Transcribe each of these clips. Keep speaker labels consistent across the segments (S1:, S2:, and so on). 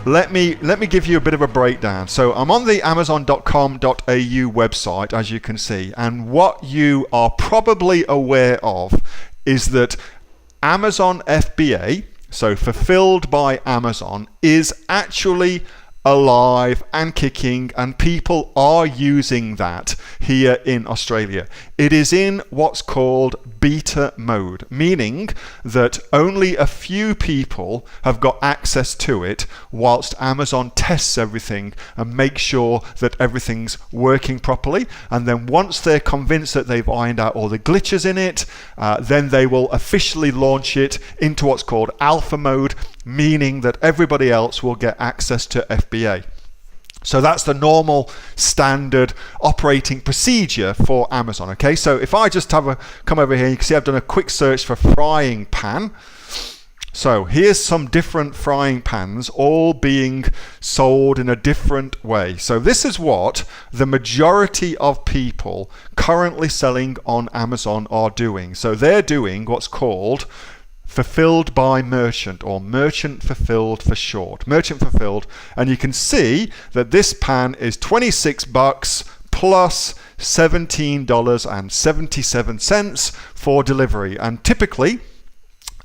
S1: let me give you a bit of a breakdown. So I'm on the amazon.com.au website, as you can see, and what you are probably aware of is that Amazon FBA, so fulfilled by Amazon, is actually alive and kicking, and people are using that here in Australia. It is in what's called beta mode, meaning that only a few people have got access to it whilst Amazon tests everything and makes sure that everything's working properly. And then once they're convinced that they've ironed out all the glitches in it, then they will officially launch it into what's called alpha mode, meaning that everybody else will get access to FBA. So that's the normal standard operating procedure for Amazon. Okay, so if I just come over here, you can see I've done a quick search for frying pan. So here's some different frying pans, all being sold in a different way. So this is what the majority of people currently selling on Amazon are doing. So they're doing what's called fulfilled by merchant, or merchant fulfilled for short. Merchant fulfilled, and you can see that this pan is $26 plus $17.77 for delivery, and typically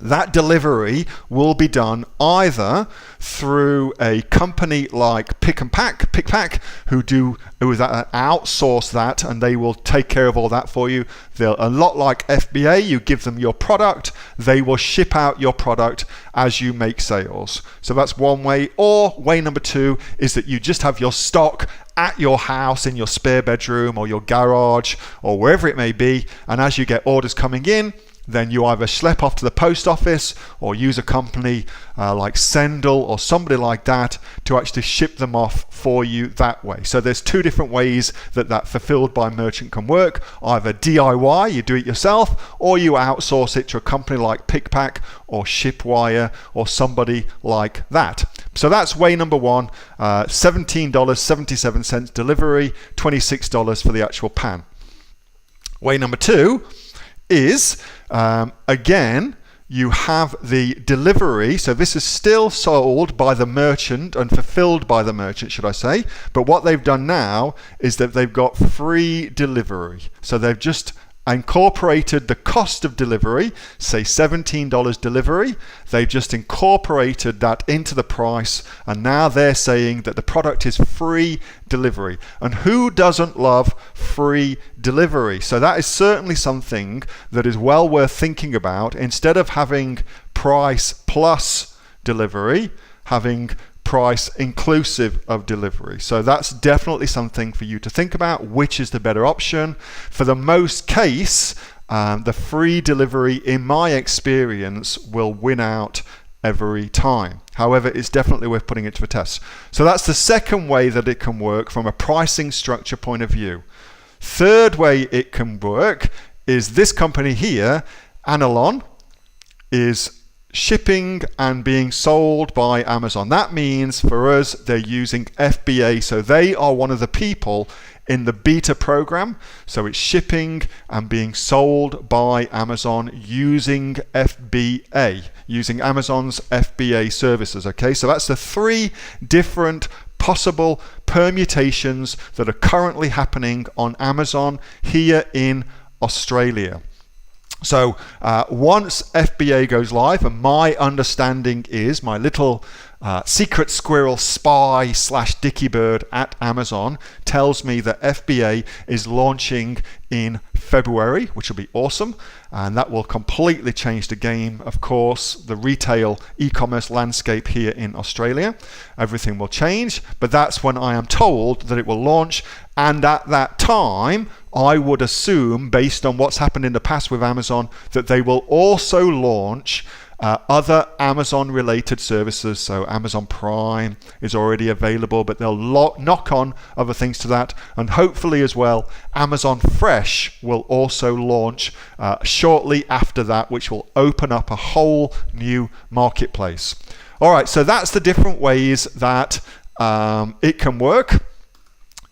S1: that delivery will be done either through a company like Pickpack, who outsource that, and they will take care of all that for you. They're a lot like FBA. You give them your product, they will ship out your product as you make sales. So that's one way. Or way number two is that you just have your stock at your house, in your spare bedroom or your garage or wherever it may be, and as you get orders coming in, then you either schlep off to the post office or use a company like Sendle or somebody like that to actually ship them off for you that way. So there's two different ways that fulfilled by merchant can work. Either DIY, you do it yourself, or you outsource it to a company like Pickpack or Shipwire or somebody like that. So that's way number one, $17.77 delivery, $26 for the actual pan. Way number two is, again, you have the delivery. So this is still sold by the merchant and fulfilled by the merchant, should I say. But what they've done now is that they've got free delivery. So they've just incorporated the cost of delivery, say $17 delivery. They've just incorporated that into the price, and now they're saying that the product is free delivery. And who doesn't love free delivery? So that is certainly something that is well worth thinking about. Instead of having price plus delivery, having price inclusive of delivery. So that's definitely something for you to think about. Which is the better option? For the most case, the free delivery, in my experience, will win out every time. However, it's definitely worth putting it to a test. So that's the second way that it can work from a pricing structure point of view. Third way it can work is this company here, Anilon, is shipping and being sold by Amazon. That means for us, they're using FBA. So they are one of the people in the beta program. So it's shipping and being sold by Amazon using FBA, using Amazon's FBA services. Okay, so that's the three different possible permutations that are currently happening on Amazon here in Australia. So once FBA goes live, and my understanding is, my little secret squirrel spy / dicky bird at Amazon tells me that FBA is launching in February, which will be awesome, and that will completely change the game, of course, the retail e-commerce landscape here in Australia. Everything will change, but that's when I am told that it will launch. And at that time, I would assume, based on what's happened in the past with Amazon, that they will also launch other Amazon related services. So Amazon Prime is already available, but they'll knock on other things to that. And hopefully as well, Amazon Fresh will also launch shortly after that, which will open up a whole new marketplace. All right, so that's the different ways that it can work.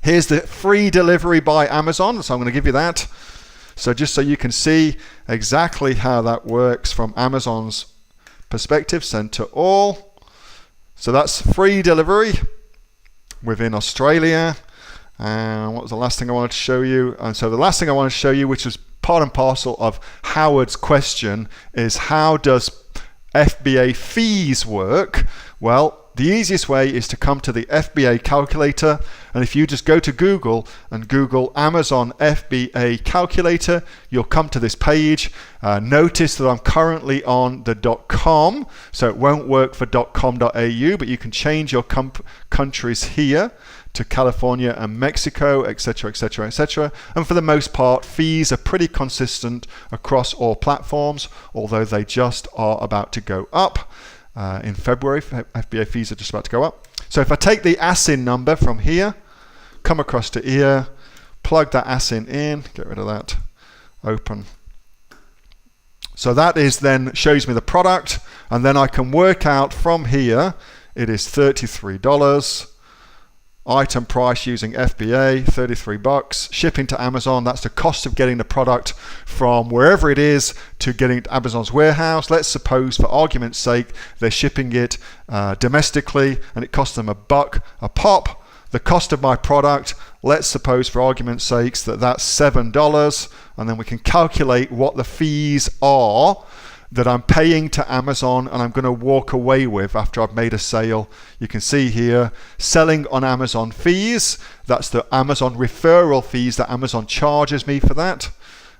S1: Here's the free delivery by Amazon, so I'm going to give you that. So just so you can see exactly how that works from Amazon's perspective, send to all. So that's free delivery within Australia. And what was the last thing I wanted to show you? And so the last thing I wanted to show you, which was part and parcel of Howard's question, is how does FBA fees work? Well, the easiest way is to come to the FBA calculator, and if you just go to Google and Google Amazon FBA calculator, you'll come to this page. Notice that I'm currently on the .com, so it won't work for .com.au, but you can change your countries here to California and Mexico, etc., etc., etc. And for the most part, fees are pretty consistent across all platforms, although they just are about to go up. In February, FBA fees are just about to go up. So if I take the ASIN number from here, come across to here, plug that ASIN in, get rid of that, open. So that is then shows me the product, and then I can work out from here, it is $33. Item price using FBA, $33. Shipping to Amazon, that's the cost of getting the product from wherever it is to getting it to Amazon's warehouse. Let's suppose, for argument's sake, they're shipping it domestically and it costs them $1 a pop. The cost of my product, let's suppose for argument's sake that that's $7, and then we can calculate what the fees are that I'm paying to Amazon and I'm going to walk away with after I've made a sale. You can see here, selling on Amazon fees, that's the Amazon referral fees that Amazon charges me for that,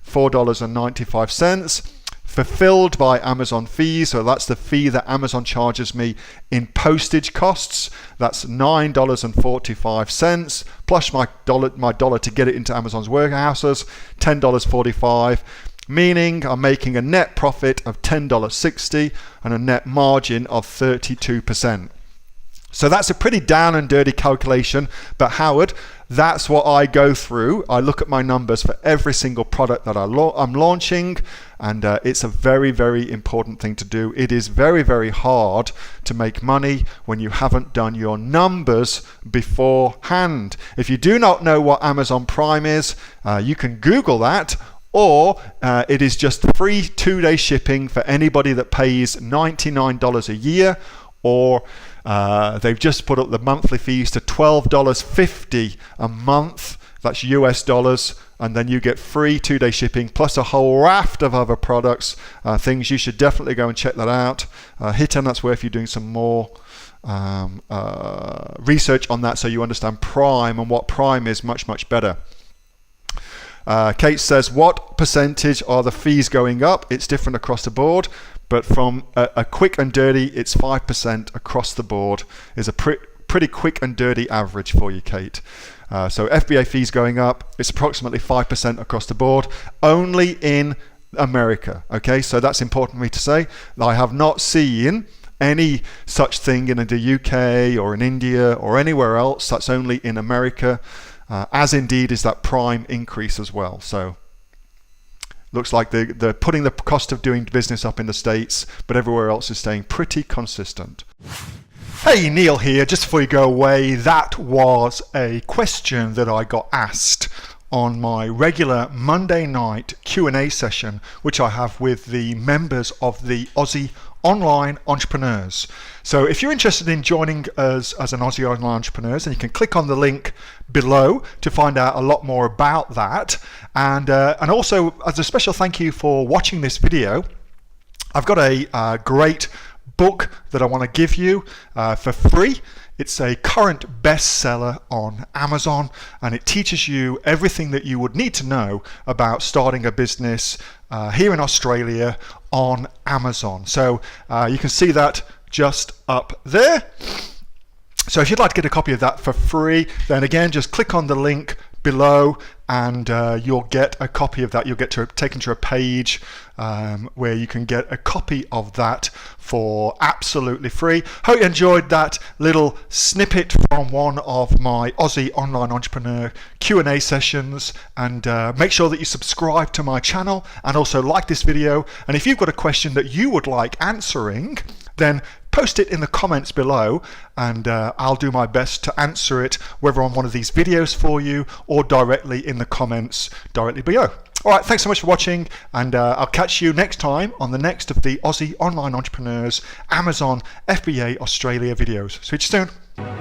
S1: $4.95. Fulfilled by Amazon fees, so that's the fee that Amazon charges me in postage costs, that's $9.45, plus my dollar to get it into Amazon's warehouses, $10.45. Meaning I'm making a net profit of $10.60 and a net margin of 32%. So that's a pretty down and dirty calculation, but Howard, that's what I go through. I look at my numbers for every single product that I'm launching, and it's a very, very important thing to do. It is very, very hard to make money when you haven't done your numbers beforehand. If you do not know what Amazon Prime is, you can Google that, or it is just free 2-day shipping for anybody that pays $99 a year, or they've just put up the monthly fees to $12.50 a month, that's US dollars, and then you get free 2-day shipping plus a whole raft of other products, things you should definitely go and check that out. Hit, and that's worth you doing some more research on that so you understand Prime and what Prime is much, much better. Kate says, what percentage are the fees going up? It's different across the board, but from a quick and dirty, it's 5% across the board is a pretty quick and dirty average for you, Kate. So FBA fees going up, it's approximately 5% across the board, only in America. Okay, so that's important for me to say. I have not seen any such thing in the UK or in India or anywhere else. That's only in America. As indeed is that Prime increase as well. So looks like they're putting the cost of doing business up in the States, but everywhere else is staying pretty consistent. Hey, Neil here. Just before you go away, that was a question that I got asked on my regular Monday night Q&A session, which I have with the members of the Aussie Online Entrepreneurs. So if you're interested in joining us as an Aussie Online Entrepreneurs, then you can click on the link below to find out a lot more about that. And also, as a special thank you for watching this video, I've got a great book that I want to give you for free. It's a current bestseller on Amazon, and it teaches you everything that you would need to know about starting a business here in Australia on Amazon. So you can see that just up there. So if you'd like to get a copy of that for free, then again, just click on the link below and you'll get a copy of that. You'll get taken to a page where you can get a copy of that for absolutely free. Hope you enjoyed that little snippet from one of my Aussie Online Entrepreneur Q&A sessions, and make sure that you subscribe to my channel and also like this video. And if you've got a question that you would like answering, then post it in the comments below, and I'll do my best to answer it, whether on one of these videos for you or directly in the comments directly below. All right, thanks so much for watching, and I'll catch you next time on the next of the Aussie Online Entrepreneurs Amazon FBA Australia videos. See you soon.